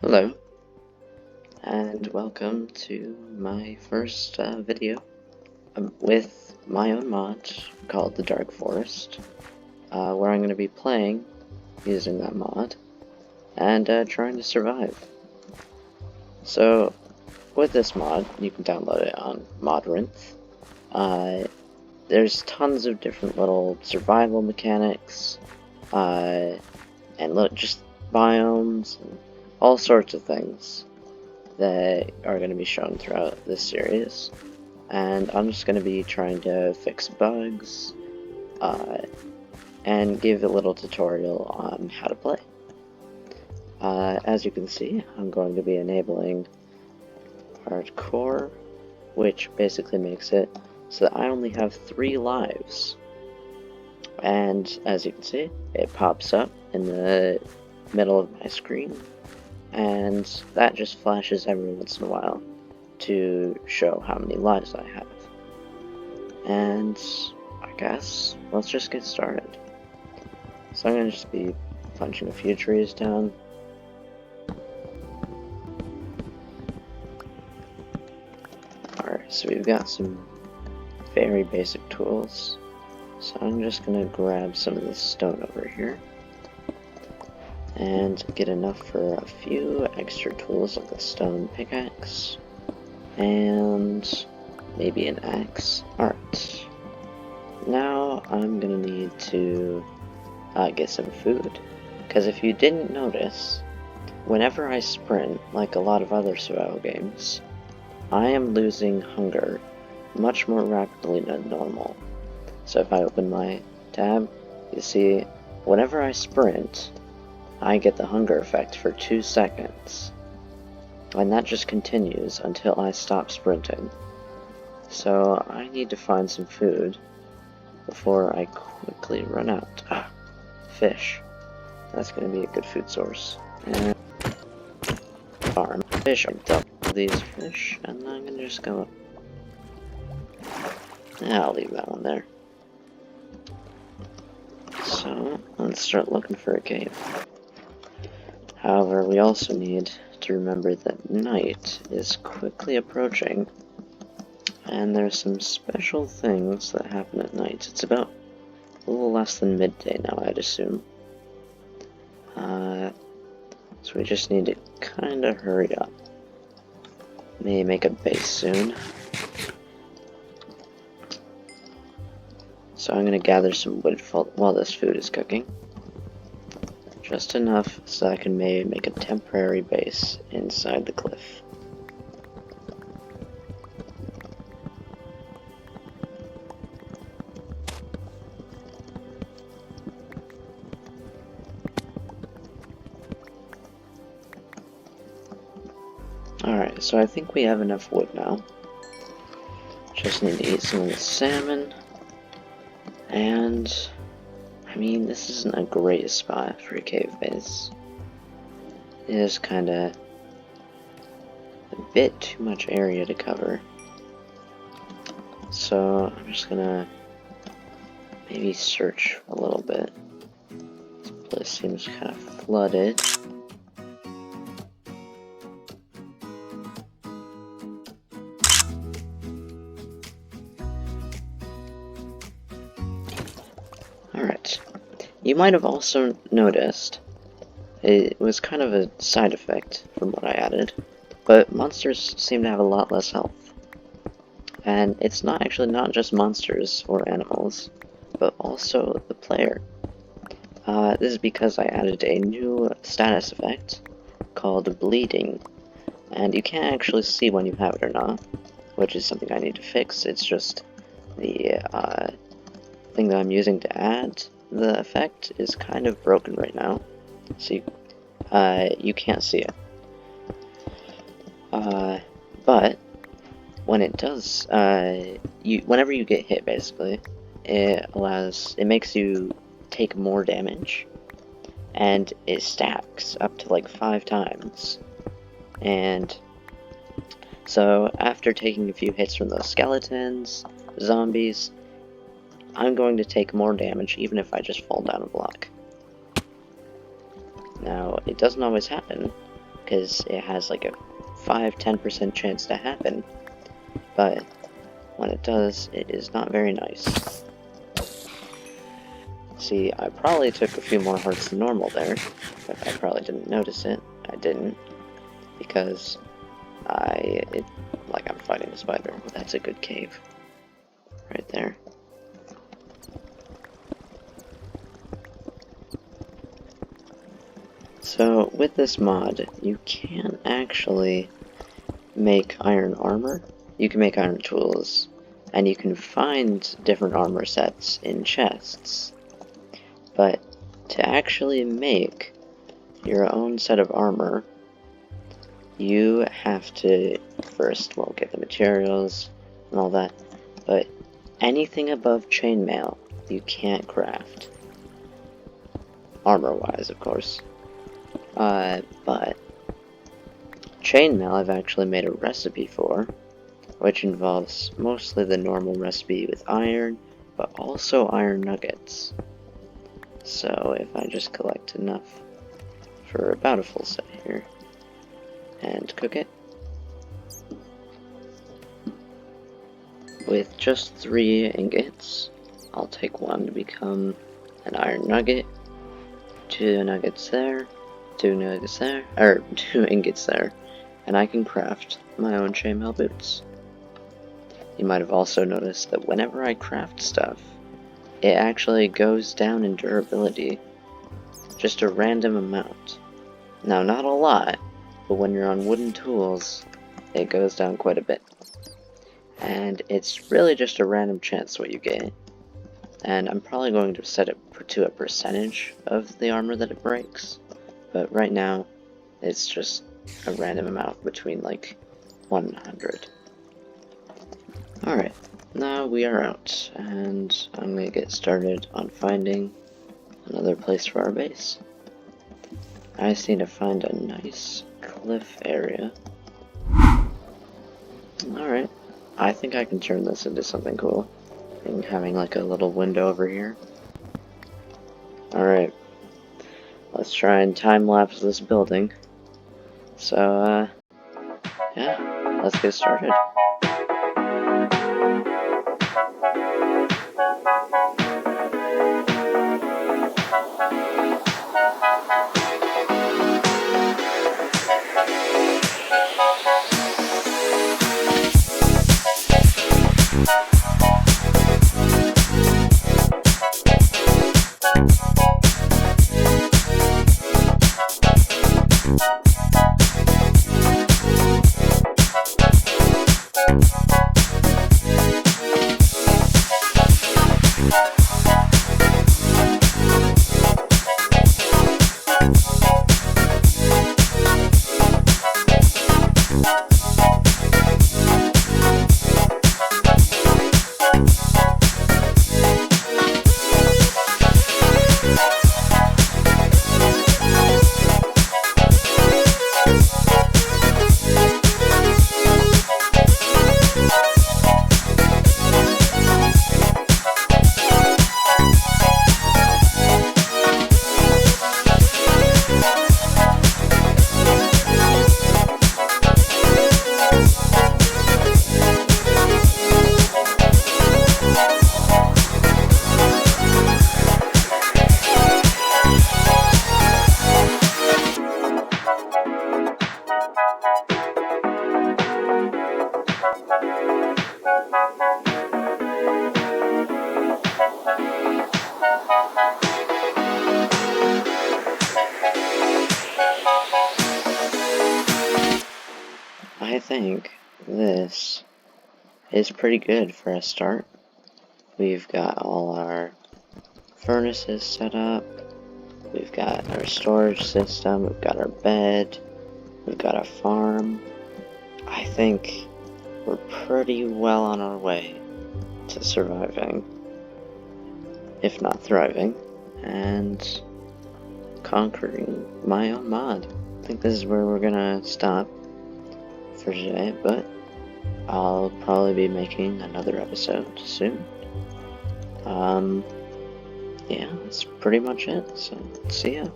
Hello, and welcome to my first video with my own mod called The Dark Forest, where I'm going to be playing using that mod and trying to survive. So, with this mod, you can download it on Modrinth. There's tons of different little survival mechanics, and just biomes, and all sorts of things that are going to be shown throughout this series. And I'm just going to be trying to fix bugs, and give a little tutorial on how to play. As you can see, I'm going to be enabling hardcore, which basically makes it so that I only have 3 lives. And as you can see, it pops up in the middle of my screen, and that just flashes every once in a while to show how many lives I have. And I guess let's just get started. So I'm going to just be punching a few trees down. Alright, so we've got some very basic tools. So I'm just going to grab some of this stone over here and get enough for a few extra tools like a stone pickaxe and maybe an axe. Alright, now I'm gonna need to get some food, because if you didn't notice, whenever I sprint, like a lot of other survival games, I am losing hunger much more rapidly than normal. So if I open my tab, you see, whenever I sprint, I get the hunger effect for 2 seconds, and that just continues until I stop sprinting. So I need to find some food before I quickly run out. Fish. That's going to be a good food source. And farm fish. I'm done with these fish, and I'm going to just go. I'll leave that one there. So let's start looking for a cave. However, we also need to remember that night is quickly approaching, and there's some special things that happen at night. It's about a little less than midday now, I'd assume. So we just need to kind of hurry up. Maybe make a base soon. So I'm going to gather some wood while this food is cooking. Just enough so I can maybe make a temporary base inside the cliff. Alright, so I think we have enough wood now. Just need to eat some of the salmon. And I mean, this isn't a great spot for a cave base. It is kinda a bit too much area to cover. So I'm just gonna maybe search a little bit. This place seems kind of flooded. Alright. You might have also noticed, it was kind of a side effect from what I added, but monsters seem to have a lot less health. And it's not just monsters or animals, but also the player. This is because I added a new status effect called bleeding, and you can't actually see when you have it or not, which is something I need to fix. It's just the thing that I'm using to add the effect is kind of broken right now, so you can't see it. But when it does, whenever you get hit, basically, it makes you take more damage, and it stacks up to like 5 times. And so after taking a few hits from those skeletons, zombies, I'm going to take more damage even if I just fall down a block. Now, it doesn't always happen, because it has like a 5-10% chance to happen, but when it does, it is not very nice. See, I probably took a few more hearts than normal there, but I probably didn't notice it. I didn't, because like I'm fighting a spider. Well, that's a good cave. Right there. So, with this mod, you can actually make iron armor, you can make iron tools, and you can find different armor sets in chests. But to actually make your own set of armor, you have to first, well, get the materials and all that, but anything above chainmail you can't craft. Armor-wise, of course. But chainmail I've actually made a recipe for, which involves mostly the normal recipe with iron, but also iron nuggets. So if I just collect enough for about a full set here, and cook it, with just 3 ingots, I'll take 1 to become an iron nugget, 2 nuggets there, 2 nuggets there, or 2 ingots there, and I can craft my own chainmail boots. You might have also noticed that whenever I craft stuff, it actually goes down in durability, just a random amount. Now, not a lot, but when you're on wooden tools, it goes down quite a bit. And it's really just a random chance what you get. And I'm probably going to set it to a percentage of the armor that it breaks. But right now, it's just a random amount between like 1 and 100. Alright, now we are out, and I'm going to get started on finding another place for our base. I just need to find a nice cliff area. Alright, I think I can turn this into something cool. And having like a little window over here. Alright, let's try and time-lapse this building. So, yeah, let's get started. I think this is pretty good for a start. We've got all our furnaces set up, we've got our storage system, we've got our bed, we've got a farm. I think we're pretty well on our way to surviving, if not thriving, and conquering my own mod. I think this is where we're gonna stop for today, but I'll probably be making another episode soon. Yeah, that's pretty much it, so see ya.